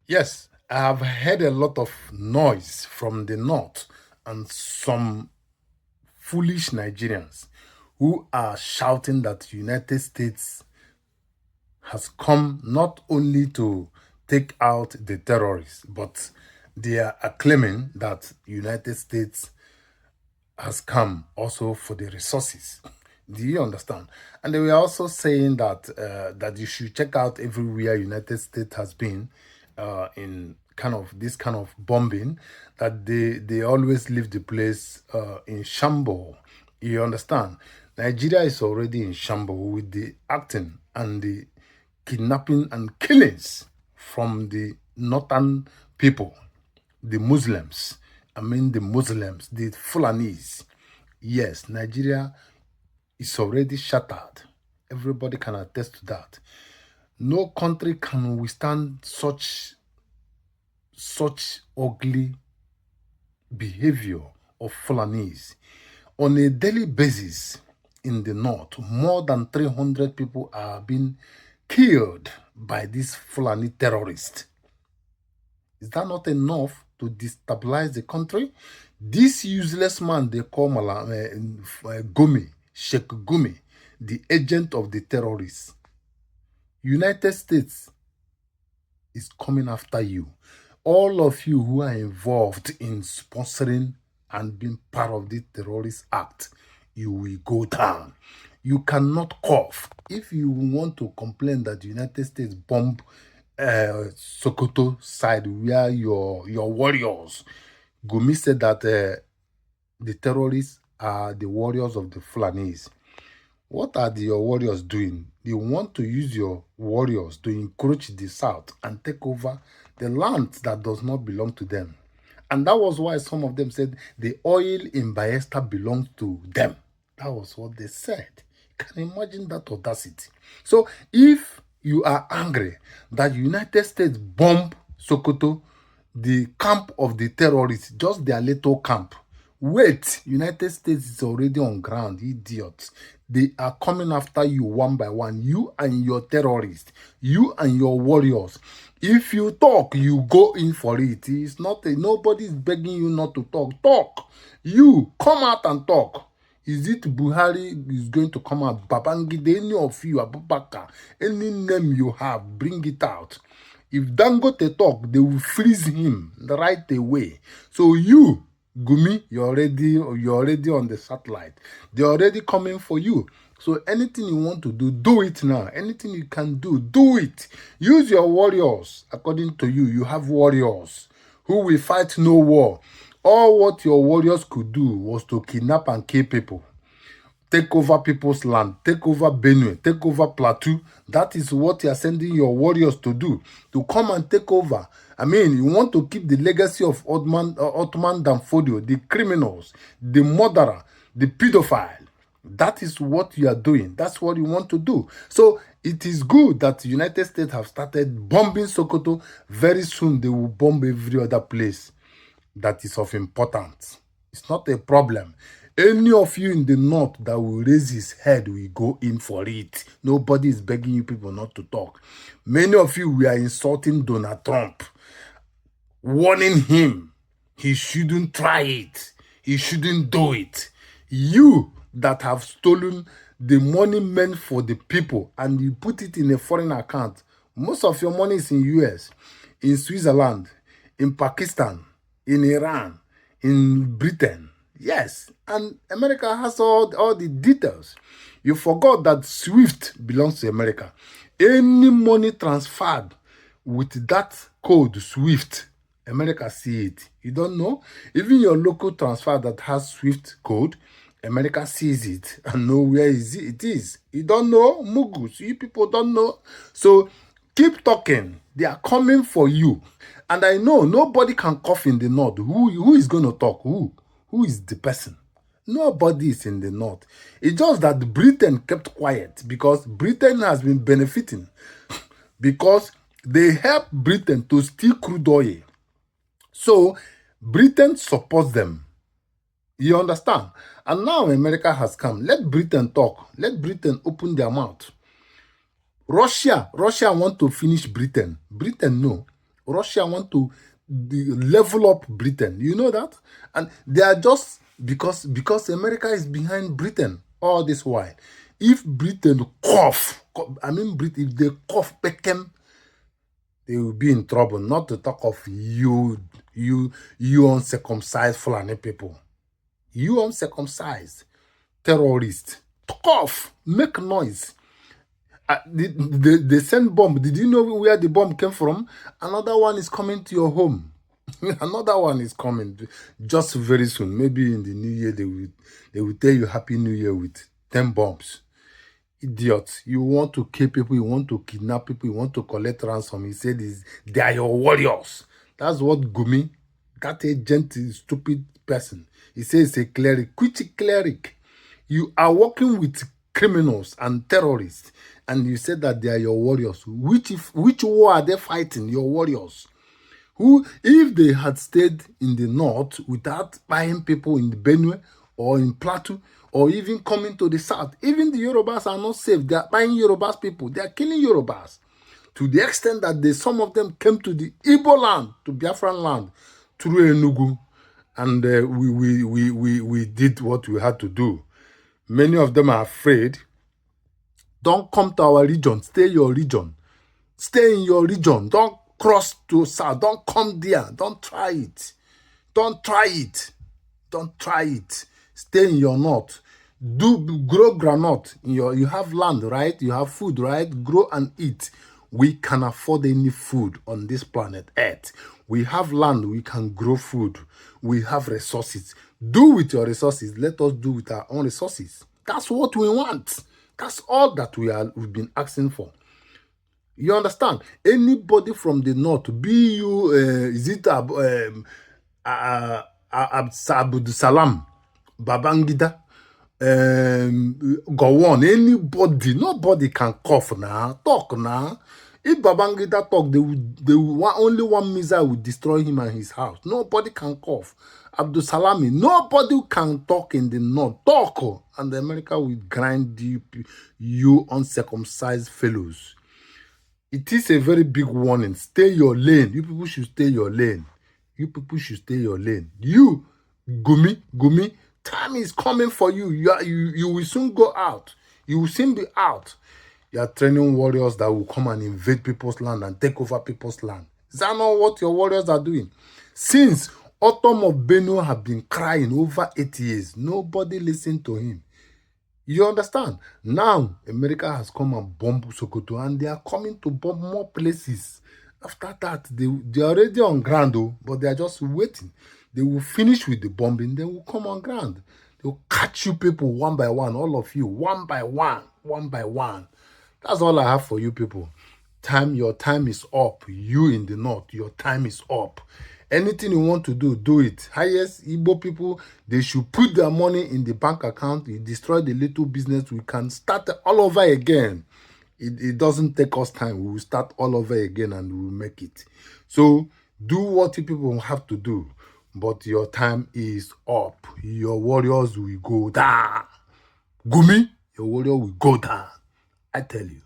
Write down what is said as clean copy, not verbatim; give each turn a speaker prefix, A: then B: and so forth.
A: Yes, I have heard a lot of noise from the north and some foolish Nigerians who are shouting that United States has come not only to take out the terrorists, but they are claiming that United States has come also for the resources. Do you understand? And they were also saying that that you should check out everywhere United States has been in kind of this kind of bombing. That they always leave the place in shambles. You understand? Nigeria is already in shambles with the acting and the kidnapping and killings from the northern people, the Muslims. I mean, the Muslims, the Fulanese. Yes, Nigeria is already shattered. Everybody can attest to that. No country can withstand such ugly behavior of Fulanese. On a daily basis in the north, more than 300 people are being killed by these Fulani terrorists. Is that not enough to destabilize the country? This useless man they call Gumi, Sheikh Gumi, the agent of the terrorists. United States is coming after you. All of you who are involved in sponsoring and being part of the terrorist act, you will go down. You cannot cough. If you want to complain that the United States bomb Sokoto side where your warriors, Gumi said that the terrorists are the warriors of the Fulanese. What are your warriors doing? They want to use your warriors to encroach the south and take over the land that does not belong to them. And that was why some of them said the oil in Bayelsa belongs to them. That was what they said. Can you imagine that audacity? So if you are angry that United States bomb Sokoto, the camp of the terrorists, just their little camp, wait, United States is already on ground, idiots. They are coming after you one by one, you and your terrorists, you and your warriors. If you talk, you go in for it. It's not nobody is begging you not to talk. Talk. You come out and talk. Is it Buhari is going to come out? Babangida, any of you, Abubakar, any name you have, bring it out. If Dangote talk, they will freeze him right away. So you, Gumi, you're already on the satellite. They're already coming for you. So anything you want to do it now. Anything you can do it. Use your warriors. According to you, you have warriors who will fight no war. All what your warriors could do was to kidnap and kill people, take over people's land, take over Benue, take over Plateau. That is what you are sending your warriors to do, to come and take over. I mean, you want to keep the legacy of Ottoman Danfodio, the criminals, the murderer, the pedophile. That is what you are doing. That's what you want to do. So it is good that the United States have started bombing Sokoto. Very soon they will bomb every other place that is of importance. It's not a problem. Any of you in the north that will raise his head will go in for it. Nobody is begging you people not to talk. Many of you were insulting Donald Trump, warning him he shouldn't try it. He shouldn't do it. You that have stolen the money meant for the people and you put it in a foreign account. Most of your money is in US, in Switzerland, in Pakistan, in Iran, in Britain. Yes, and America has all the details. You forgot that SWIFT belongs to America. Any money transferred with that code SWIFT, America see it. You don't know? Even your local transfer that has SWIFT code, America sees it and know where it is. You don't know? Mugus, you people don't know. So keep talking. They are coming for you. And I know nobody can cough in the north. Who is going to talk? Who is the person? Nobody is in the north. It's just that Britain kept quiet because Britain has been benefiting because they help Britain to steal crude oil. So Britain supports them. You understand? And now America has come. Let Britain talk. Let Britain open their mouth. Russia want to finish Britain. Britain, no. Russia want to level up Britain. You know that? And they are just because America is behind Britain all this while. If Britain if they cough, Beckham, they will be in trouble. Not to talk of you uncircumcised Fulani people. You uncircumcised terrorists. Talk off, make noise. They send bomb. Did you know where the bomb came from? Another one is coming to your home. Another one is coming just very soon. Maybe in the new year they will tell you Happy New Year with 10 bombs. Idiots. You want to kill people, you want to kidnap people, you want to collect ransom. He said they are your warriors. That's what Gumi, that agent, stupid person. He says it's a cleric. Which cleric? You are working with criminals and terrorists, and you said that they are your warriors. Which war are they fighting? Your warriors. Who, if they had stayed in the north without buying people in the Benue or in Plateau, or even coming to the south, even the Yorubas are not safe. They are buying Yorubas people. They are killing Yorubas to the extent that some of them came to the Igbo land, to Biafran land, through Enugu, and we did what we had to do. Many of them are afraid. Don't come to our region. Stay your region. Stay in your region. Don't cross to south. Don't come there. Don't try it. Don't try it. Don't try it. Stay in your north. Grow granite. You have land, right? You have food, right? Grow and eat. We can afford any food on this planet Earth. We have land. We can grow food. We have resources. Do with your resources. Let us do with our own resources. That's what we want. That's all that we've been asking for. You understand? Anybody from the north, be you, is it Abdul Salam, Babangida, go on, anybody, nobody can cough now, talk now. If Babangida talk, only one missile will destroy him and his house. Nobody can cough. Abdul Salami, nobody can talk in the north. Talk, and America will grind you uncircumcised fellows. It is a very big warning. Stay your lane. You people should stay your lane. You people should stay your lane. You, Gumi, time is coming for you. You will soon go out. You will soon be out. You are training warriors that will come and invade people's land and take over people's land. Is that not what your warriors are doing? Since Autumn of Benue have been crying over 8 years, nobody listened to him. You understand? Now, America has come and bombed Sokoto, and they are coming to bomb more places. After that, they are already on ground, though, but they are just waiting. They will finish with the bombing, they will come on ground. They will catch you people one by one, all of you, one by one. That's all I have for you people. Your time is up. You in the north, your time is up. Anything you want to do, do it. Highest Igbo people, they should put their money in the bank account. You destroy the little business. We can start all over again. It doesn't take us time. We will start all over again and we will make it. So do what you people have to do. But your time is up. Your warriors will go down. Gumi, your warrior will go down. I tell you.